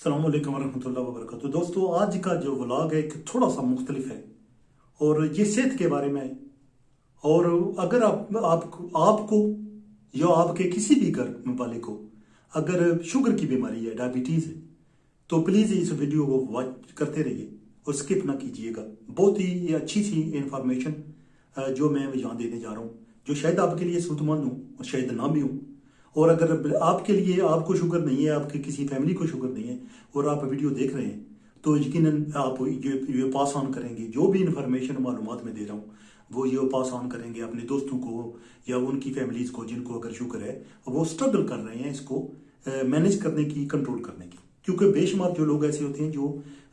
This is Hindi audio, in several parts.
अस्सलाम वालेकुम वरहमतुल्लाहि वबरकातुहू। दोस्तों, आज का जो व्लॉग है एक थोड़ा सा मुख्तलिफ है और ये सेहत के बारे में है। और अगर आपको या आपके किसी भी घर वाले को अगर शुगर की बीमारी है, डायबिटीज़ है, तो प्लीज़ इस वीडियो को वॉच करते रहिए और स्किप ना कीजिएगा। बहुत ही अच्छी सी इंफॉर्मेशन जो मैं यहाँ देने जा रहा हूँ, जो शायद आपके लिए सूदमंद हूँ और शायद ना भी हूँ। और अगर आपके लिए, आपको शुगर नहीं है, आपके किसी फैमिली को शुगर नहीं है और आप वीडियो देख रहे हैं, तो यकीनन आप ये पास ऑन करेंगे। जो भी इंफॉर्मेशन मालूमात मैं दे रहा हूँ वो ये पास ऑन करेंगे अपने दोस्तों को या उनकी फैमिलीज को जिनको अगर शुगर है, वो स्ट्रगल कर रहे हैं इसको मैनेज करने की, कंट्रोल करने की। क्योंकि बेशुमार जो लोग ऐसे होते हैं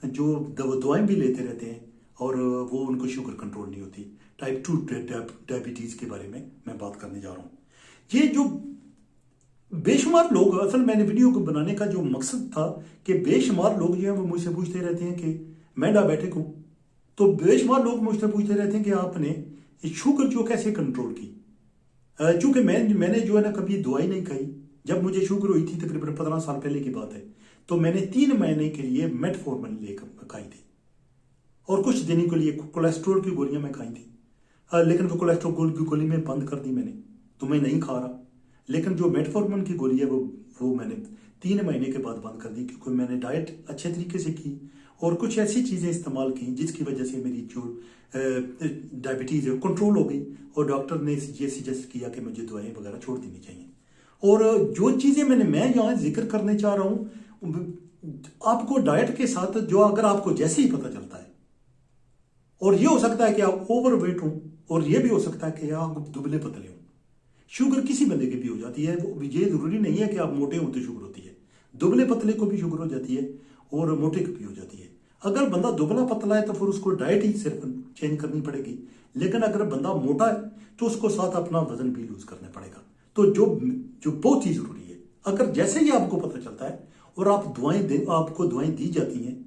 जो दवाएं भी लेते रहते हैं और वो उनको शुगर कंट्रोल नहीं होती। टाइप 2 डायबिटीज़ के बारे में मैं बात करने जा रहा हूँ। ये जो बेशुमार लोग, असल मैंने वीडियो को बनाने का जो मकसद था कि बेशुमार लोग जो है वो मुझसे पूछते रहते हैं कि मैं डायबिटिक हूँ, तो बेशुमार लोग मुझसे पूछते रहते हैं कि आपने शुगर जो कैसे कंट्रोल की। चूंकि मैंने जो है ना कभी दवाई नहीं खाई। जब मुझे शुगर हुई थी तकरीबन 15 साल पहले की बात है, तो मैंने 3 महीने के लिए मेटफॉर्मिन लेकर खाई थी और कुछ दिन के लिए कोलेस्ट्रोल की गोलियां मैं खाई थी। लेकिन वो कोलेस्ट्रोल की गोली में बंद कर दी मैंने, तो मैं नहीं खा रहा। लेकिन जो मेटफॉर्मिन की गोली है वो मैंने 3 महीने के बाद बंद कर दी, क्योंकि मैंने डाइट अच्छे तरीके से की और कुछ ऐसी चीज़ें इस्तेमाल की जिसकी वजह से मेरी जो डायबिटीज़ है कंट्रोल हो गई। और डॉक्टर ने ये सजेस्ट किया कि मुझे दवाएं वगैरह छोड़ देनी चाहिए। और जो चीज़ें मैं यहाँ जिक्र करने चाह रहा हूँ, आपको डाइट के साथ जो, अगर आपको जैसे ही पता चलता है, और ये हो सकता है कि आप ओवरवेट हो और ये भी हो सकता है कि आप दुबले पतले हो। शुगर किसी बंदे की भी हो जाती है, ये जरूरी नहीं है कि आप मोटे होते शुगर होती है। दुबले पतले को भी शुगर हो जाती है और मोटे को भी हो जाती है। अगर बंदा दुबला पतला है तो फिर उसको डाइट ही सिर्फ चेंज करनी पड़ेगी। लेकिन अगर बंदा मोटा है तो उसको साथ अपना वजन भी लूज करना पड़ेगा। तो जो बहुत ही जरूरी है, अगर जैसे ही आपको पता चलता है और आपको दवाएं दी जाती हैं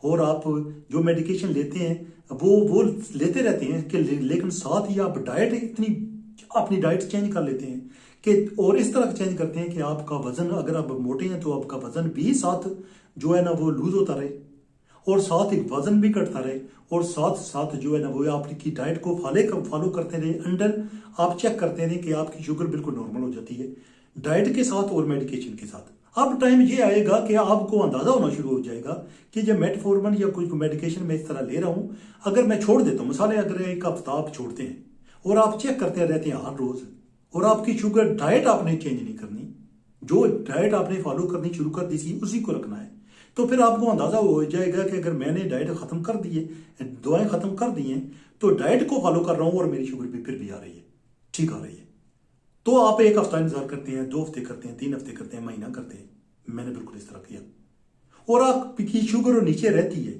और आप जो मेडिकेशन लेते हैं वो लेते रहते हैं कि लेकिन साथ ही आप अपनी डाइट चेंज कर लेते हैं कि, और इस तरह चेंज करते हैं कि आपका वजन, अगर आप मोटे हैं तो आपका वजन भी साथ जो है ना वो लूज होता रहे और साथ ही वजन भी घटता रहे और साथ साथ जो है ना वो आपकी डाइट को फॉलो करते रहे। अंडर आप चेक करते रहे कि आपकी शुगर बिल्कुल नॉर्मल हो जाती है डाइट के साथ और मेडिकेशन के साथ। अब टाइम ये आएगा कि आपको अंदाजा होना शुरू हो जाएगा कि जब मेटफॉर्मिन या कोई मेडिकेशन मैं इस तरह ले रहा हूं, अगर मैं छोड़ देता हूं, मिसाल अगर एक हफ्ता आप छोड़ते हैं और आप चेक करते रहते हैं हर रोज, और आपकी शुगर, डाइट आपने चेंज नहीं करनी, जो डाइट आपने फॉलो करनी शुरू कर दी थी उसी को रखना है, तो फिर आपको अंदाजा हो जाएगा कि अगर मैंने डाइट खत्म कर दी है, दवाएं खत्म कर दी हैं, तो डाइट को फॉलो कर रहा हूं और मेरी शुगर भी फिर भी आ रही है, ठीक आ रही है। तो आप 1 हफ्ता इंतजार करते हैं, 2 हफ्ते करते हैं, 3 हफ्ते करते हैं, महीना करते हैं। मैंने बिल्कुल इस तरह किया और आपकी शुगर नीचे रहती है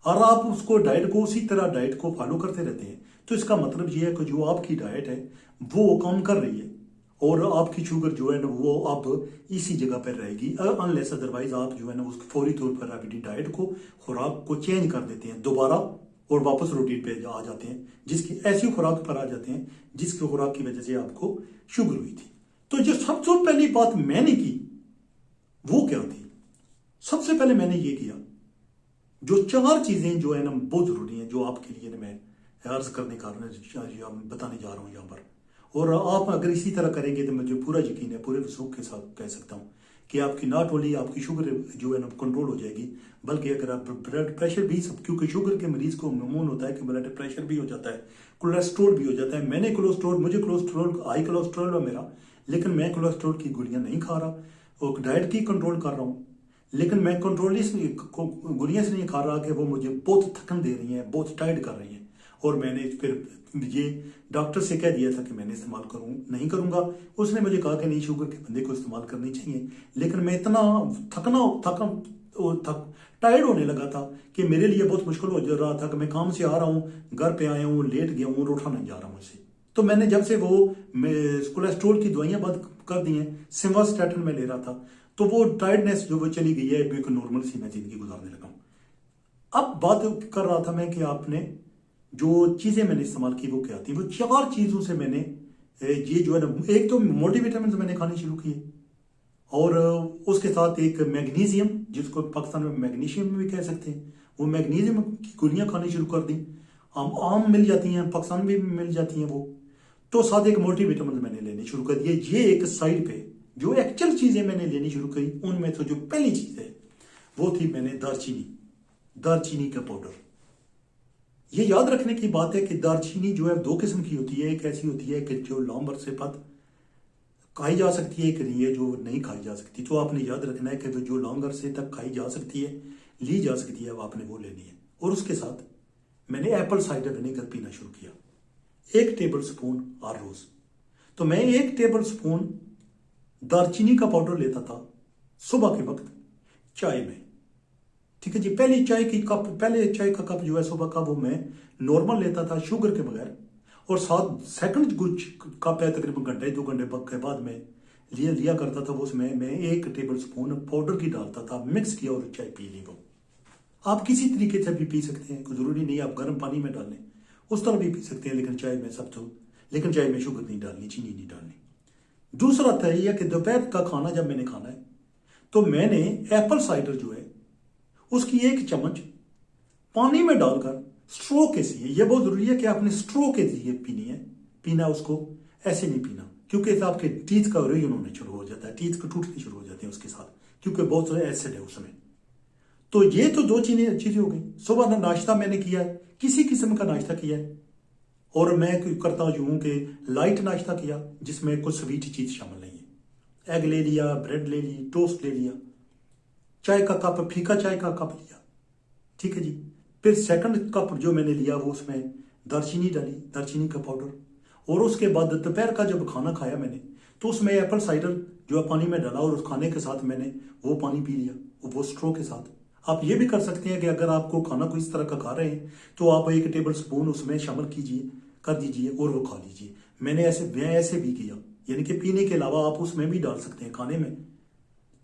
और आप उसको डाइट को उसी तरह डाइट को फॉलो करते रहते हैं, तो इसका मतलब ये है कि जो आपकी डाइट है वो कम कर रही है और आपकी शुगर जो है ना वो अब इसी जगह पर रहेगी, अनलेस अदरवाइज आप जो है ना उसको फौरी तौर पर अपनी डाइट को, खुराक को चेंज कर देते हैं दोबारा और वापस रूटीन पे आ जाते हैं, जिसकी ऐसी खुराक पर आ जाते हैं जिसकी खुराक की वजह से आपको शुगर हुई थी। तो जो सबसे पहली बात मैंने की वो क्या थी? सबसे पहले मैंने ये किया, जो 4 चीजें जो है ना बहुत जरूरी हैं, जो आपके लिए मैं अर्ज करने का बताने जा रहा हूं यहां पर। और आप अगर इसी तरह करेंगे तो मुझे पूरा यकीन है, पूरे वसूख के साथ कह सकता हूं कि आपकी नॉट ओनली आपकी शुगर जो है ना कंट्रोल हो जाएगी, बल्कि अगर आप ब्लड प्रेशर भी, सब क्योंकि शुगर के मरीज को मामून होता है कि ब्लड प्रेशर भी हो जाता है, कोलेस्ट्रोल भी हो जाता है। मुझे कोलेस्ट्रोल, हाई कोलेस्ट्रोल है मेरा, लेकिन मैं कोलेस्ट्रोल की गोलियां नहीं खा रहा और डाइट की कंट्रोल कर रहा हूँ। लेकिन मैं कंट्रोल गोलियां से नहीं खा रहा कि वो मुझे बहुत थकन दे रही हैं, बहुत टाइट कर रही हैं। और मैंने फिर ये डॉक्टर से कह दिया था कि मैंने इस्तेमाल नहीं करूंगा। उसने मुझे कहा कि नहीं, शुगर के बंदे को इस्तेमाल करनी चाहिए। लेकिन मैं इतना टायर्ड होने लगा था कि मेरे लिए बहुत मुश्किल हो जा रहा था कि मैं काम से आ रहा हूँ, घर पे आया हूँ, लेट गया हूँ और उठा नहीं जा रहा हूँ इससे। तो मैंने जब से वो कोलेस्ट्रोल की दवाइयां बंद कर दी हैं, सिम्वास्टैटिन में ले रहा था, तो वो टायर्डनेस जो वो चली गई है, बिल्कुल नॉर्मल सी मैं जिंदगी गुजारने लगा हूं। अब बात कर रहा था मैं कि आपने जो चीजें मैंने इस्तेमाल की वो क्या थी। वो 4 चीजों से मैंने ये जो है ना, एक तो मल्टीविटामिन मैंने खाने शुरू किए और उसके साथ एक मैग्नीशियम, जिसको पाकिस्तान में मैग्नीशियम भी कह सकते हैं, वो मैग्नीशियम की गोलियां खानी शुरू कर दी। आम मिल जाती हैं, पाकिस्तान में भी मिल जाती हैं वो। तो साथ एक मल्टीविटामिन मैंने लेने शुरू कर दिए। ये एक साइड पे जो एक्चुअल चीजें मैंने लेनी शुरू करी, उनमें तो जो पहली चीज है वो थी मैंने दारचीनी का पाउडर। ये याद रखने की बात है कि दारचीनी जो है दो किस्म की होती है। एक ऐसी होती है कि जो लॉन्ग अरसे बाद खाई जा सकती है, एक नहीं है जो नहीं खाई जा सकती। तो आपने याद रखना है कि जो लॉन्ग अरसे तक खाई जा सकती है, ली जा सकती है, वो आपने वो लेनी है। और उसके साथ मैंने एप्पल साइडर विनेगर पीना शुरू किया, 1 टेबल स्पून हर रोज। तो मैं 1 टेबल स्पून दारचीनी का पाउडर लेता था सुबह के वक्त चाय में। ठीक है जी, पहले चाय का कप जो है सुबह का, वो मैं नॉर्मल लेता था शुगर के बगैर। और साथ सेकंड कुछ कप है तकरीबन घंटे 2 घंटे के बाद में लिया करता था। उसमें मैं 1 टेबल स्पून पाउडर की डालता था, मिक्स किया और चाय पी ली। वो आप किसी तरीके से भी पी सकते हैं, कोई जरूरी नहीं आप गर्म पानी में डालें, उस तरह भी पी सकते हैं। लेकिन चाय में शुगर नहीं डालनी, चीनी नहीं डालनी। दूसरा था यह कि दोपहर का खाना जब मैंने खाना है तो मैंने एप्पल साइडर जो है उसकी 1 चम्मच पानी में डालकर स्ट्रो के लिए, यह बहुत जरूरी है कि आपने स्ट्रो के लिए पीना उसको ऐसे नहीं पीना, क्योंकि आपके टीथ का रोइन होने शुरू हो जाता है, टीथ को टूटने शुरू हो जाते हैं उसके साथ, क्योंकि बहुत सारे एसिड है उसमें। तो ये तो 2 चीजें हो गई। सुबह नाश्ता मैंने किया है, किसी किस्म का नाश्ता किया है। और मैं करता हूं कि लाइट नाश्ता किया जिसमें कुछ स्वीट चीज शामिल नहीं है। एग ले लिया, ब्रेड ले ली, टोस्ट ले लिया, चाय का कप, फीका चाय का कप लिया। ठीक है जी। फिर सेकंड कप जो मैंने लिया वो उसमें दारचीनी डाली, दारचीनी का पाउडर। और उसके बाद दोपहर का जब खाना खाया मैंने तो उसमें एप्पल साइडर जो है पानी में डाला और उस खाने के साथ मैंने वो पानी पी लिया, वो स्ट्रो के साथ। आप ये भी कर सकते हैं कि अगर आपको खाना कोई इस तरह का खा रहे हैं तो आप 1 टेबल स्पून उसमें शामिल कर दीजिए और वो खा लीजिए। मैं ऐसे भी किया, यानी कि पीने के अलावा आप उसमें भी डाल सकते हैं खाने में।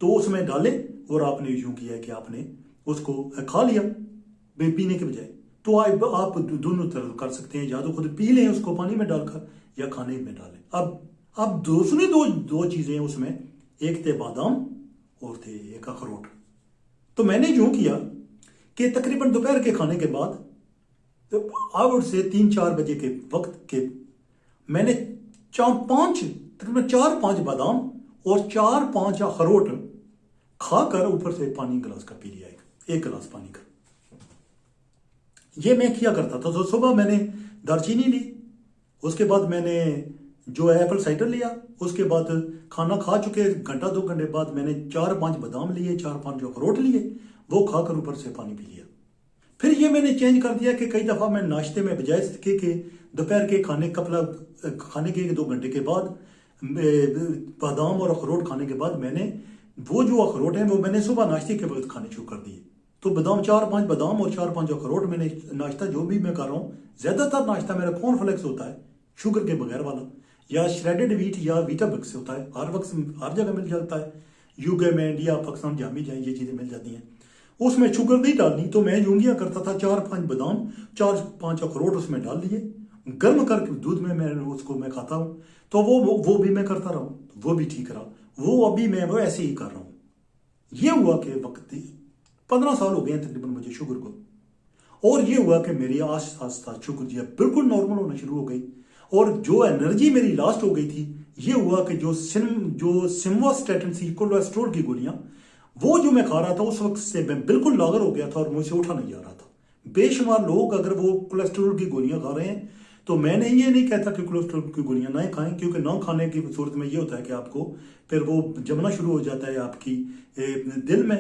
तो उसमें डाले और आपने यूं किया कि आपने उसको खा लिया पीने के बजाय। तो आप दोनों तरह कर सकते हैं, या तो खुद पी लें उसको पानी में डालकर या खाने में डालें। अब दूसरी दो चीजें उसमें, एक थे बादाम और थे एक अखरोट। तो मैंने यूं किया कि तकरीबन दोपहर के खाने के बाद आवर से 3-4 बजे के वक्त के मैंने तकरीबन 4-5 बादाम और 4-5 अखरोट खाकर ऊपर से पानी गिलास का पी लिया, एक गिलास पानी का। ये मैं किया करता था। तो सुबह मैंने दालचीनी ली, उसके बाद मैंने जो है एप्पल साइडर लिया, उसके बाद खाना खा चुके घंटा 2 घंटे बाद मैंने 4-5 बादाम लिए, 4-5 जो अखरोट लिए, वो खाकर ऊपर से पानी पी लिया। फिर ये मैंने चेंज कर दिया कि कई दफा मैं नाश्ते में बजाय के दोपहर के खाने के 1-2 घंटे के बाद बादाम और अखरोट खाने के बाद मैंने वो जो अखरोट है वो मैंने सुबह नाश्ते के वक्त खाने शुरू कर दिए। तो 4-5 बादाम और 4-5 अखरोट मैंने नाश्ता जो भी मैं कर रहा हूँ, ज्यादातर नाश्ता मेरा कॉर्नफ्लेक्स होता है शुगर के बगैर वाला, या श्रेडेड व्हीट या वीटाबिक्स से होता है। हर जगह मिल जाता है, यूके में, इंडिया, पाकिस्तान जहाँ भी जाए ये चीजें मिल जाती हैं। उसमें शुगर नहीं डालनी, तो मैं यूंगिया करता था, 4-5 बादाम 4-5 अखरोट उसमें डाल दिए, गर्म करके दूध में मैं खाता हूँ। तो वो भी मैं करता रहा हूँ, वो भी ठीक रहा। वो अभी मैं वो ऐसे ही कर रहा हूँ। ये हुआ कि वक्त 15 साल हो गए तकरीबन मुझे शुगर को, और ये हुआ कि मेरी आस्ता शुगर जो बिल्कुल नॉर्मल होना शुरू हो गई। और जो एनर्जी मेरी लास्ट हो गई थी, ये हुआ कि जो सिम्वास्टेटिन थी, कोलेस्ट्रॉल की गोलियां, वो जो मैं खा रहा था उस वक्त से मैं बिल्कुल लागर हो गया था और मुझसे उठा नहीं जा रहा था। बेशुमार लोग अगर वो कोलेस्ट्रॉल की गोलियां खा रहे हैं, तो मैंने ये नहीं कहता कि कोलेस्ट्रॉल की गोलियां ना खाएं, क्योंकि ना खाने की सूरत में ये होता है कि आपको फिर वो जमना शुरू हो जाता है आपकी दिल में,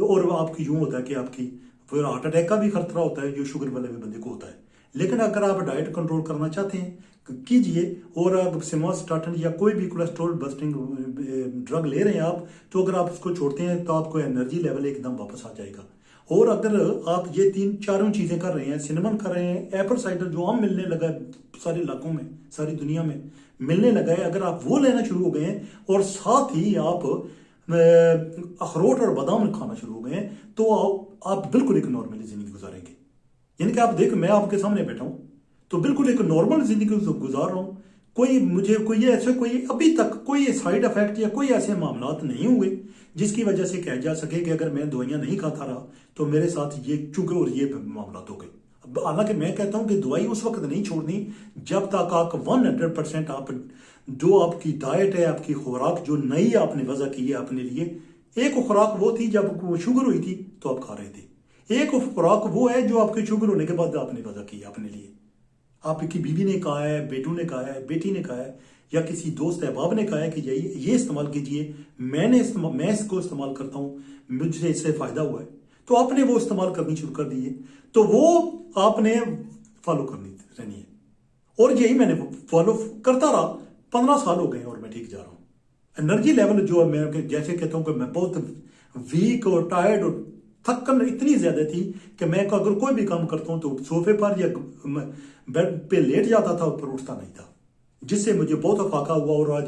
और आपकी यूं होता है कि आपकी फिर हार्ट अटैक का भी खतरा होता है, जो शुगर वाले बंदे को होता है। लेकिन अगर आप डाइट कंट्रोल करना चाहते हैं कीजिए, और आप सिम्वास्टेटिन या कोई भी कोलेस्ट्रॉल बस्टिंग ड्रग ले रहे हैं आप, तो अगर आप उसको छोड़ते हैं तो आपको एनर्जी लेवल एकदम वापस आ जाएगा। और अगर आप ये 3-4 चीजें कर रहे हैं, सिनेमन कर रहे हैं, एप्पल साइडर जो आम मिलने लगा है सारे इलाकों में, सारी दुनिया में मिलने लगा है, अगर आप वो लेना शुरू हो गए हैं और साथ ही आप अखरोट और बादाम खाना शुरू हो गए हैं, तो आप बिल्कुल एक नॉर्मल जिंदगी गुजारेंगे। यानी कि आप देख, मैं आपके सामने बैठा हूं तो बिल्कुल एक नॉर्मल जिंदगी गुजार रहा हूं, कोई मुझे कोई ऐसे कोई अभी तक कोई साइड इफेक्ट या कोई ऐसे मामलात नहीं हुए जिसकी वजह से कहा जा सके कि अगर मैं दवाइयां नहीं खाता रहा तो मेरे साथ ये चूके और ये मामलात हो गए। हालांकि मैं कहता हूं कि दवाई उस वक्त नहीं छोड़नी जब तक आप 100% आप जो आपकी डाइट है, आपकी खुराक जो नई आपने वजह की है अपने लिए। एक खुराक वो थी जब शुगर हुई थी तो आप खा रहे थे, एक खुराक वो है जो आपकी शुगर होने के बाद आपने वजह की है अपने लिए। आपकी बीवी ने कहा है, बेटू ने कहा है, बेटी ने कहा है, या किसी दोस्त अहबाब ने कहा है कि ये इस्तेमाल कीजिए, मैं इसको इस्तेमाल करता हूं, मुझे इससे फायदा हुआ है, तो आपने वो इस्तेमाल करनी शुरू कर दी है, तो वो आपने फॉलो करनी रहनी है। और यही मैंने फॉलो करता रहा, 15 साल हो गए और मैं ठीक जा रहा हूं। एनर्जी लेवल जो है, मैं जैसे कहता हूं कि मैं बहुत वीक और टायर्ड और थकन इतनी ज्यादा थी कि मैं अगर कोई भी काम करता हूं तो सोफे पर या बेड पे लेट जाता था, ऊपर उठता नहीं था, जिससे मुझे बहुत अफाका हुआ। और आज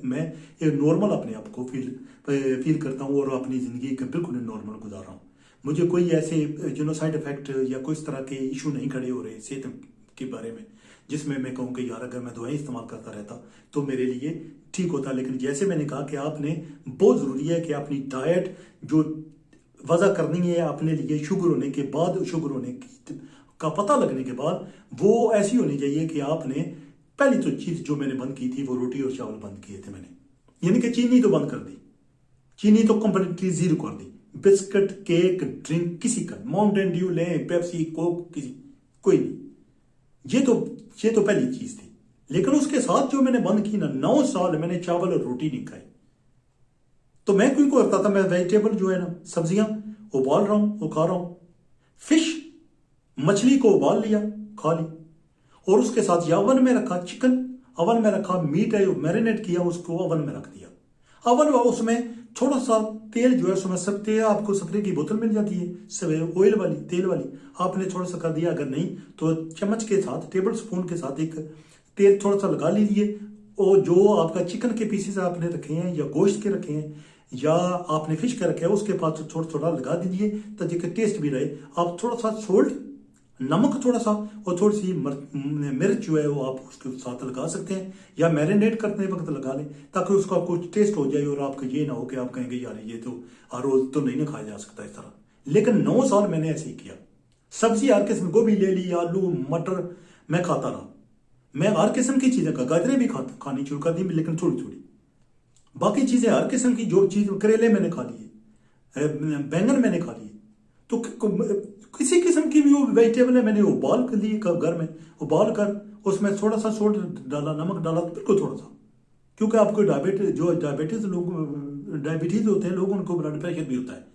मैं एक नॉर्मल अपने आप को फील करता हूं और अपनी जिंदगी बिल्कुल नॉर्मल गुजार रहा हूं। मुझे कोई ऐसे साइड इफेक्ट या कोई इस तरह के इशू नहीं खड़े हो रहे सेहत के बारे में जिसमें मैं कहूँ कि यार अगर मैं दवाई इस्तेमाल करता रहता तो मेरे लिए ठीक होता। लेकिन जैसे मैंने कहा कि आपने बहुत जरूरी है कि अपनी डाइट जो वजह करनी है अपने लिए शुगर होने के बाद, शुगर होने का पता लगने के बाद वो ऐसी होनी चाहिए कि आपने पहली तो चीज जो मैंने बंद की थी वो रोटी और चावल बंद किए थे मैंने, यानी कि चीनी तो बंद कर दी, चीनी तो कंप्लीटली जीरो कर दी। बिस्किट, केक, ड्रिंक किसी का, माउंटेन ड्यू लें, पेप्सी, कोक, किसी कोई नहीं। ये तो पहली चीज थी। लेकिन उसके साथ जो मैंने बंद की ना, 9 साल मैंने चावल और रोटी नहीं खाई। तो मैं क्यों करता था, मैं वेजिटेबल जो है ना, सब्जियां उबाल रहा हूं, वो खा रहा हूं। फिश, मछली को उबाल लिया, खा ली, और उसके साथ या ओवन में रखा चिकन, ओवन में रखा मीट है मैरिनेट किया, उसको ओवन में रख दिया। ओवन उसमें थोड़ा सा तेल जो है उसमें सकते हैं, आपको स्प्रे की बोतल मिल जाती है ऑयल वाली, तेल वाली, आपने थोड़ा सा कर दिया। अगर नहीं तो चम्मच के साथ, टेबल स्पून के साथ एक तेल थोड़ा सा लगा लीजिए, और जो आपका चिकन के पीसेस आपने रखे हैं या गोश्त के रखे हैं या आपने फिश का रखा है उसके पास थोड़ा थोड़ा लगा दीजिए ताकि टेस्ट भी रहे। आप थोड़ा सा सोल्ट, नमक थोड़ा सा और थोड़ी सी मिर्च जो है वो आप उसके साथ लगा सकते हैं, या मैरिनेट करते वक्त लगा लें ताकि उसका कुछ टेस्ट हो जाए और आपका ये ना हो कि आप कहेंगे यार ये तो हर रोज तो नहीं ना खाया जा सकता इस तरह। लेकिन 9 साल मैंने ऐसे ही किया। सब्जी हर किस्म, गोभी ले ली, आलू, मटर, मैं खाता रहा। मैं हर किस्म की चीजें, गाजरें भी खानी शुरू कर दी, लेकिन थोड़ी थोड़ी। बाकी चीजें हर किस्म की जो चीज, करेले मैंने खा लिए, बैंगन मैंने खा लिए, तो किसी किस्म की भी वो वेजिटेबल है मैंने उबाल कर ली, घर में उबाल कर उसमें थोड़ा सा सोल्ट डाला, नमक डाला, बिल्कुल थोड़ा सा, क्योंकि आपको डायबिटीज होते हैं लोग, उनको ब्लड प्रेशर भी होता है,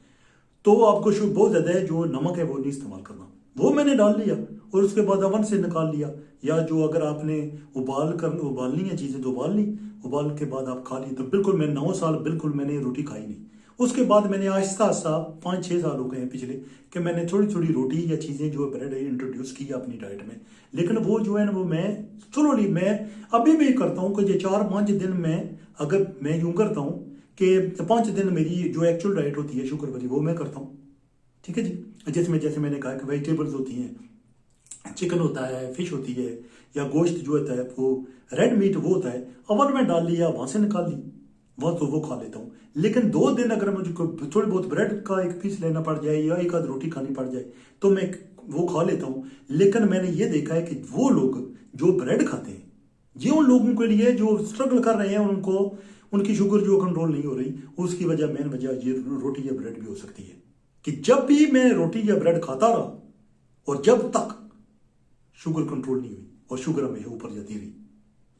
तो आपको बहुत ज्यादा है जो नमक है वो नहीं इस्तेमाल करना। वो मैंने डाल लिया और उसके बाद ओवन से निकाल लिया, या जो अगर आपने उबालनी है चीजें तो उबाल ली, उबाल के बाद आप खा ली। तो बिल्कुल मैं 9 साल बिल्कुल मैंने रोटी खाई नहीं। उसके बाद मैंने आहिस्ता आहिस्ता 5-6 साल हो गए हैं पिछले कि मैंने थोड़ी थोड़ी रोटी या चीजें जो ब्रेड है इंट्रोड्यूस की अपनी डाइट में। लेकिन वो जो है ना वो मैं स्लोली, मैं अभी भी करता हूँ कि 4-5 दिन में, अगर मैं यूं करता हूँ कि 5 दिन मेरी जो एक्चुअल डाइट होती है शुगर वाली वो मैं करता हूँ, ठीक है जी। जैसे मैंने कहा कि वेजिटेबल्स होती हैं, चिकन होता है, फिश होती है, या गोश्त जो होता है वो रेड मीट वो होता है, ओवन में डाल लिया, वहां से निकाल ली, वह तो वो खा लेता हूँ। लेकिन 2 दिन अगर मुझे थोड़ी बहुत ब्रेड का एक पीस लेना पड़ जाए या एक आध रोटी खानी पड़ जाए तो मैं वो खा लेता हूँ। लेकिन मैंने ये देखा है कि वो लोग जो ब्रेड खाते हैं, ये उन लोगों के लिए जो स्ट्रगल कर रहे हैं, उनको उनकी शुगर जो कंट्रोल नहीं हो रही, उसकी वजह मेन वजह ये रोटी या ब्रेड भी हो सकती है। कि जब भी मैं रोटी या ब्रेड खाता रहा और जब तक शुगर कंट्रोल नहीं हुई और शुगर हमेशा ऊपर जाती रही,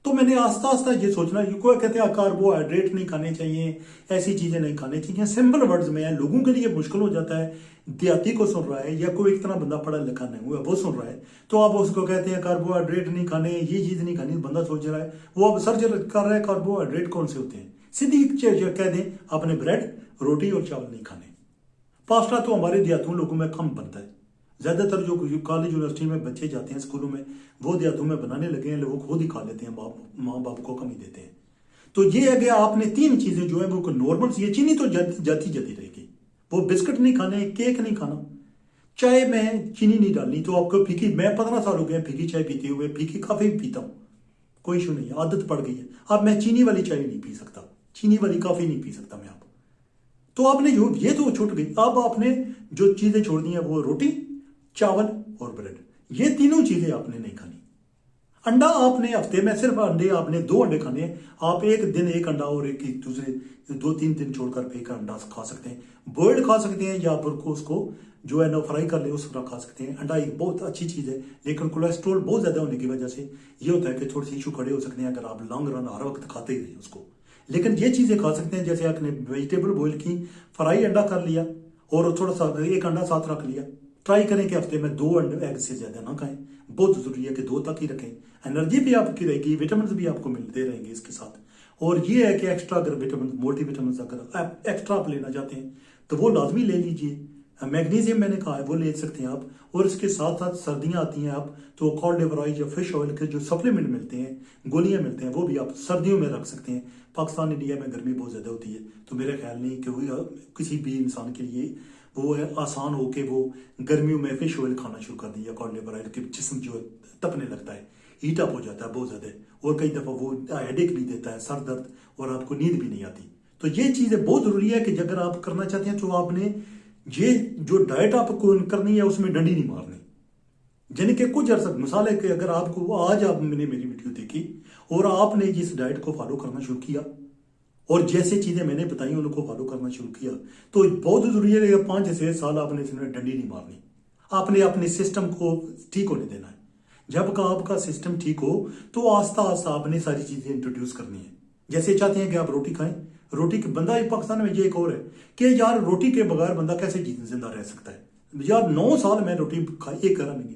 तो मैंने आस्ता आस्ता ये सोचना, कोई कहते हैं कार्बोहाइड्रेट नहीं खाने चाहिए, ऐसी चीजें नहीं खानी चाहिए, सिंपल वर्ड्स में है, लोगों के लिए मुश्किल हो जाता है। देहाती को सुन रहा है या कोई इतना बंदा पढ़ा लिखा नहीं हुआ वो सुन रहा है, तो आप उसको कहते हैं कार्बोहाइड्रेट नहीं खाने, ये चीज नहीं खानी, बंदा सोच रहा है, वो अब सर्च कर रहा है कार्बोहाइड्रेट कौन से होते हैं। सीधी कह दें आपने ब्रेड, रोटी और चावल नहीं खाने। पास्ता तो हमारे देहातों लोगों में कम बनता है, ज्यादातर जो कॉलेज यूनिवर्सिटी में बच्चे जाते हैं स्कूलों में, वो देहातों में बनाने लगे हैं, लोग खुद ही खा लेते हैं, माँ बाप को कम ही देते हैं। तो ये है कि आपने 3 चीजें जो है वो नॉर्मल सी, चीनी तो जाती रहेगी, वो बिस्किट नहीं खाने, केक नहीं खाना, चाय में चीनी नहीं डालनी। तो आपको फीकी, मैं 15 साल हो गए फीकी चाय पीते हुए, फीकी काफी पीता हूँ, कोई इशू नहीं है, आदत पड़ गई है। अब मैं चीनी वाली चाय नहीं पी सकता, चीनी वाली कॉफी नहीं पी सकता मैं। अब तो आपने ये तो छूट गई। अब आपने जो चीजें छोड़ दी हैं वो रोटी, चावल और ब्रेड, ये तीनों चीजें आपने नहीं खानी। अंडा आपने हफ्ते में सिर्फ अंडे, आपने 2 अंडे खाने हैं। आप एक दिन एक अंडा और एक दूसरे 2-3 दिन छोड़कर फिर एक अंडा खा सकते हैं। बॉइल्ड खा सकते हैं या फिर उसको जो है ना फ्राई कर ले उस तरह खा सकते हैं। अंडा एक बहुत अच्छी चीज है, लेकिन कोलेस्ट्रॉल बहुत ज्यादा होने की वजह से ये होता है कि थोड़ी सी इशू खड़े हो सकते हैं अगर आप लॉन्ग रन हर वक्त खाते ही रहे उसको। लेकिन ये चीजें खा सकते हैं, जैसे आपने वेजिटेबल बॉइल की, फ्राई अंडा कर लिया और थोड़ा सा एक अंडा साथ रख लिया। ट्राई करें कि हफ्ते में 2 एग से ज्यादा ना खाएं, बहुत जरूरी है कि 2 तक ही रखें। एनर्जी भी आपकी रहेगी, विटामिन भी आपको मिलते रहेंगे इसके साथ। और ये है कि एक्स्ट्रा अगर विटामिन, मल्टी विटामिन अगर एक्स्ट्रा आप लेना चाहते हैं तो वो लाजमी ले लीजिए। मैग्नीशियम मैंने कहा है वो ले सकते हैं आप। और इसके साथ साथ सर्दियां आती हैं आप तो कॉल्ड लिवर ऑयल या फिश ऑयल के जो सप्लीमेंट मिलते हैं, गोलियां मिलते हैं, वो भी आप सर्दियों में रख सकते हैं। पाकिस्तान इंडिया में गर्मी बहुत ज्यादा होती है, तो मेरा ख्याल नहीं कि किसी भी इंसान के लिए वो है आसान हो के वो गर्मियों में फिश ऑयल खाना शुरू कर दिया, कॉल्ड लिवर ऑयल के जिस्म जो तपने लगता है, हीट अप हो जाता है बहुत ज्यादा, और कई दफा वो हेडेक भी देता है, सर दर्द, और आपको नींद भी नहीं आती। तो ये चीजें बहुत जरूरी है कि अगर आप करना चाहते हैं तो आपने ये जो डाइट आपको करनी है उसमें डंडी नहीं मारनी। यानी कि कुछ अर्सा मिसाल है कि अगर आपको आज आपने मेरी वीडियो देखी और आपने इस डाइट को फॉलो करना शुरू किया और जैसे चीजें मैंने बताई उनको फॉलो करना शुरू किया, तो बहुत जरूरी है कि 5 से 6 साल आपने इसमें डंडी नहीं मारनी। आपने अपने सिस्टम को ठीक होने देना है। जब का आपका सिस्टम ठीक हो तो आस्ता आस्ता आपने सारी चीजें इंट्रोड्यूस करनी है। जैसे चाहते हैं कि आप रोटी खाएं, रोटी के बंदा पाकिस्तान में ये एक और है कि यार रोटी के बगैर बंदा कैसे जिंदा रह सकता है। यार 9 साल मैं रोटी खाई, एक करा नहीं,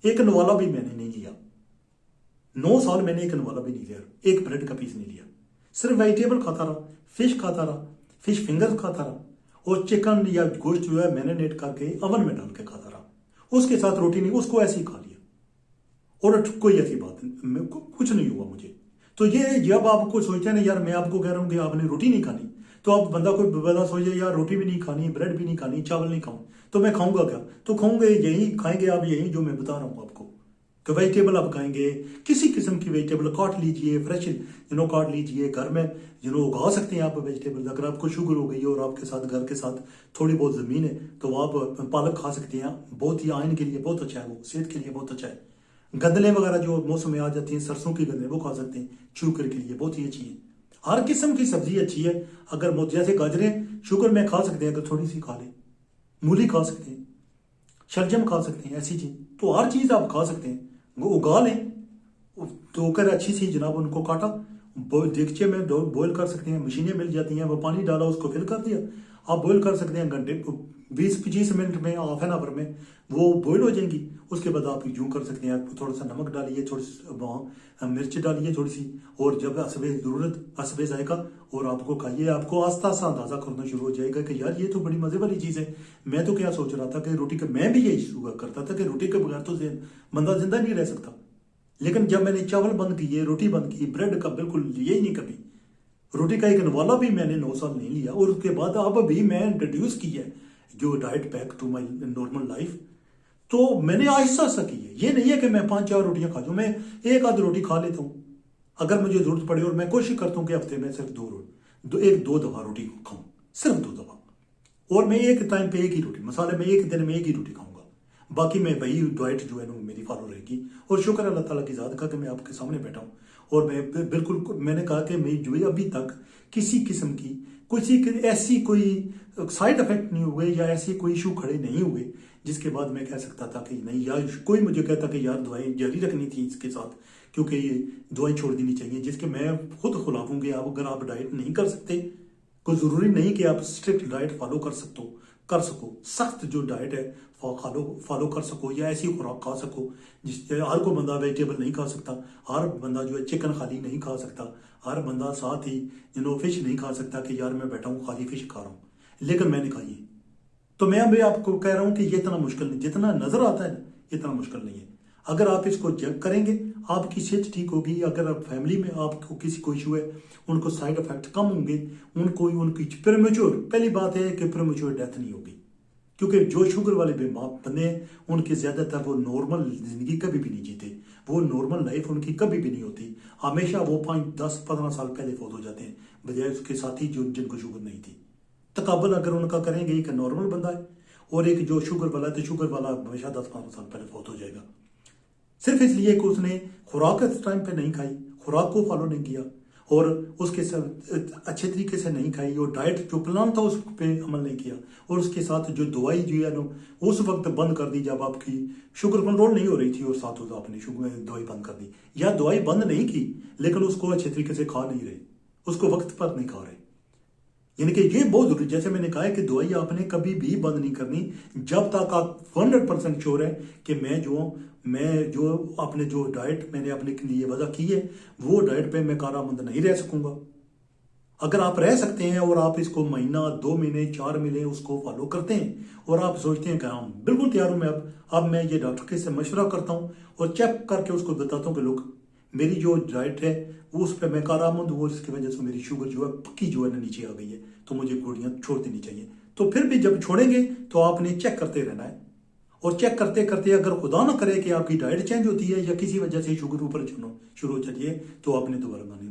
एक नवाला भी मैंने नहीं लिया। 9 साल मैंने एक नवाला भी नहीं लिया, एक ब्रेड का पीस नहीं लिया, सिर्फ वेजिटेबल खाता रहा, फिश खाता रहा, फिश फिंगर खाता रहा, और चिकन या गोश्त जो है मैरिनेट करके अवन में डाल के खाता रहा, उसके साथ रोटी नहीं, उसको ऐसे ही खा लिया और कोई ऐसी बात नहीं, कुछ नहीं हुआ मुझे। तो ये जब आपको सोचते हैं ना यार मैं आपको कह रहा हूं कि आपने रोटी नहीं खानी, तो आप बंदा कोई बंदा सोचे यार रोटी भी नहीं खानी, ब्रेड भी नहीं खानी, चावल नहीं खाऊं तो मैं खाऊंगा क्या? तो खाऊंगे यही, खाएंगे आप यही जो मैं बता रहा हूं आपको कि वेजिटेबल आप खाएंगे, किसी किस्म की वेजिटेबल काट लीजिए, फ्रेश काट लीजिए, घर में उगा सकते हैं आप वेजिटेबल। अगर आपको शुगर हो गई है और आपके साथ घर के साथ थोड़ी बहुत जमीन है तो आप पालक खा सकते हैं, बहुत ही आयन के लिए बहुत अच्छा है, वो सेहत के लिए बहुत अच्छा है। गंदले वगैरह जो मौसम में आ जाती हैं, सरसों की गंदले वो खा सकते हैं, शुगर के लिए बहुत ही अच्छी है। हर किस्म की सब्जी अच्छी है। अगर जैसे गाजरें शुगर में खा सकते हैं, अगर थोड़ी सी खा लें, मूली खा सकते हैं, शलजम खा सकते हैं, ऐसी चीज तो हर चीज आप खा सकते हैं, वो उगा लें, धोकर अच्छी सी जनाब उनको काटा, देगचे में बॉईल कर सकते हैं, मशीनें मिल जाती हैं, वो पानी डाला उसको फिल कर दिया, आप बॉईल कर सकते हैं घंटे 20-25 मिनट में, हाफ एन आवर में वो बॉईल हो जाएंगी। उसके बाद आप यूं कर सकते हैं, थोड़ा सा नमक डालिए, थोड़ी सी मिर्च डालिए थोड़ी सी, और जब हसबे जरूरत हसबे जाएगा और आपको खाइए, आपको आस्ता आस्ता अंदाजा करना शुरू हो जाएगा कि यार ये तो बड़ी मजे वाली चीज है। मैं तो क्या सोच रहा था कि रोटी के, मैं भी यही शुरू करता था कि रोटी के बगैर तो बंदा जिंदा नहीं रह सकता, लेकिन जब मैंने चावल बंद किए, रोटी बंद की, ब्रेड का बिल्कुल लिए ही नहीं कभी, रोटी का एक नवाला भी मैंने 9 साल नहीं लिया, और उसके बाद अब भी मैं इंट्रोड्यूस की है जो diet back to my normal life, तो मैंने आहिस्ता आहिस्ता की है। ये नहीं है कि मैं 5-4 रोटियां खा जाऊं, मैं एक आध रोटी खा लेता हूं अगर मुझे जरूरत पड़े, और मैं कोशिश करता हूं कि हफ्ते में सिर्फ 2 दफा रोटी खाऊं, सिर्फ 2 दफा, और मैं एक टाइम पे एक ही रोटी, मसाले में एक दिन में एक ही रोटी खाऊंगा, बाकी मैं वही डाइट जो है ना मेरी फॉलो रहेगी। और शुक्र अल्लाह ताला की ज़ात का कि मैं आपके सामने बैठा हूँ, और मैं बिल्कुल, मैंने कहा कि मैं जो अभी तक किसी किस्म की ऐसी कोई साइड इफेक्ट नहीं हुए या ऐसे कोई इशू खड़े नहीं हुए जिसके बाद मैं कह सकता था कि नहीं, या कोई मुझे कहता कि यार दवाई जारी रखनी थी इसके साथ, क्योंकि ये दवाई छोड़ देनी चाहिए, जिसके मैं खुद खिलाफ हूँ। आप अगर आप डाइट नहीं कर सकते, कोई जरूरी नहीं कि आप स्ट्रिक्ट डाइट फॉलो कर सको, सख्त जो डाइट है फॉलो कर सको, या ऐसी खुराक खा सको जिससे हर कोई बंदा वेजिटेबल नहीं खा सकता, हर बंदा जो है चिकन खाली नहीं खा सकता, हर बंदा साथ ही फिश नहीं खा सकता कि यार मैं बैठा हूँ खाली फिश खा रहा हूँ, लेकिन मैंने खाई है। तो मैं अभी आपको कह रहा हूं कि ये इतना मुश्किल नहीं, जितना नजर आता है ना इतना मुश्किल नहीं है। अगर आप इसको चेक करेंगे आपकी सेहत ठीक होगी। अगर आप फैमिली में आपको किसी को इशू है, उनको साइड इफेक्ट कम होंगे, उनकी प्रीमेच्योर, पहली बात है कि प्रीमेच्योर डेथ नहीं होगी, क्योंकि जो शुगर वाले बीमार बंदे हैं उनके ज़्यादातर वो नॉर्मल ज़िंदगी कभी भी नहीं जीते, वो नॉर्मल लाइफ उनकी कभी भी नहीं होती। हमेशा वो 5, 10, 15 साल पहले फौत हो जाते हैं, बजाय उसके साथी जो जिनको शुगर नहीं थी। तकाबल अगर उनका करेंगे, एक नॉर्मल बंदा है और एक जो शुगर वाला है, तो शुगर वाला हमेशा 10, 15 साल पहले फौत हो जाएगा, सिर्फ इसलिए कि उसने खुराक इस टाइम पे नहीं खाई, खुराक को फॉलो नहीं किया और उसके साथ अच्छे तरीके से नहीं खाई और डाइट जो प्लान था उस पे अमल नहीं किया, और उसके साथ जो दवाई जो है ना उस वक्त बंद कर दी जब आपकी शुगर कंट्रोल नहीं हो रही थी, और साथ आपने शुगर दवाई बंद कर दी, या दवाई बंद नहीं की लेकिन उसको अच्छे तरीके से खा नहीं रहे, उसको वक्त पर नहीं खा रहे। यानी कि ये बहुत जरूरी, जैसे मैंने कहा है कि दवाई आपने कभी भी बंद नहीं करनी जब तक आप 100% श्योर है कि मैं जो अपने जो डाइट मैंने अपने लिए वजह की है वो डाइट पे मैं कारामंद नहीं रह सकूंगा। अगर आप रह सकते हैं और आप इसको महीना, 2 महीने, 4 महीने उसको फॉलो करते हैं और आप सोचते हैं कि हाँ बिल्कुल तैयार हूं मैं, अब मैं ये डॉक्टर के से मशवरा करता हूं और चेक करके उसको बताता हूं कि लोग मेरी जो डाइट है वो उस पर मैं कारामंद हूँ, इसकी वजह से मेरी शुगर जो है पक्की जो है ना नीचे आ गई है, तो मुझे गोलियां छोड़ देनी चाहिए। तो फिर भी जब छोड़ेंगे तो आपने चेक करते रहना है, और चेक करते करते अगर खुदा ना करे कि आपकी डाइट चेंज होती है या किसी वजह से शुगर ऊपर शुरू हो जाती है, तो आपने दोबारा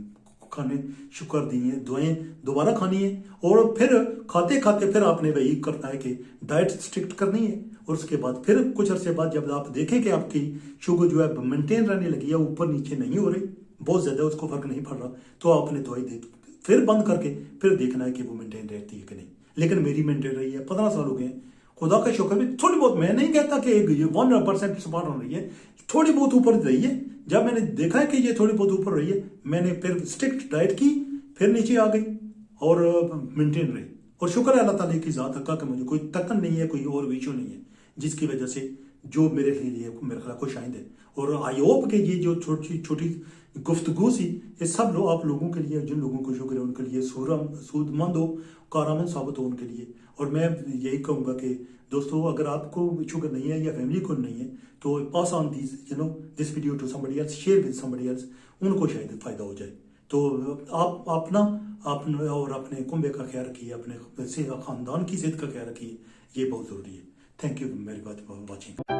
खाने शुरू कर दी है, दवाएं दोबारा खानी है, और फिर खाते खाते फिर आपने वही करना है कि डाइट स्ट्रिक्ट करनी है, और उसके बाद फिर कुछ अरसे बाद जब आप देखें कि आपकी शुगर जो है मेंटेन रहने लगी है, ऊपर नीचे नहीं हो रही, बहुत ज्यादा उसको फर्क नहीं पड़ रहा, तो आपने दवाई दे फिर बंद करके फिर देखना है कि वो मेंटेन रहती है कि नहीं। लेकिन मेरी मेंटेन रही है, 15 साल हो गए, खुदा का शुक्र भी थोड़ी बहुत, मैं नहीं कहता कि 100% स्मार्ट हो रही है, थोड़ी बहुत ऊपर रही है। जब मैंने देखा है कि ये थोड़ी बहुत ऊपर रही है, मैंने फिर स्ट्रिक्ट डाइट की, फिर नीचे आ गई और मेंटेन रही, और शुक्र है अल्लाह ताला की ज़ात का कि मुझे कोई तकन नहीं है, कोई और इशू नहीं है जिसकी वजह से जो मेरे लिए मेरे ख्याल को शायद है। और आई होप कि ये जो छोटी छोटी गुफ्तगू सी ये सब लोग आप लोगों के लिए, जिन लोगों को शुक्र है उनके लिए सूदमंद हो, कारामंद साबित हो उनके लिए। और मैं यही कहूँगा कि दोस्तों अगर आपको शुगर नहीं है या फैमिली को नहीं है तो pass on this video to somebody else, share with somebody else, उनको शायद फायदा हो जाए। तो आप अपना और अपने कुंबे का ख्याल रखिए, अपने खानदान की सेहत का ख्याल रखिए, ये बहुत जरूरी है। Thank you very much for watching.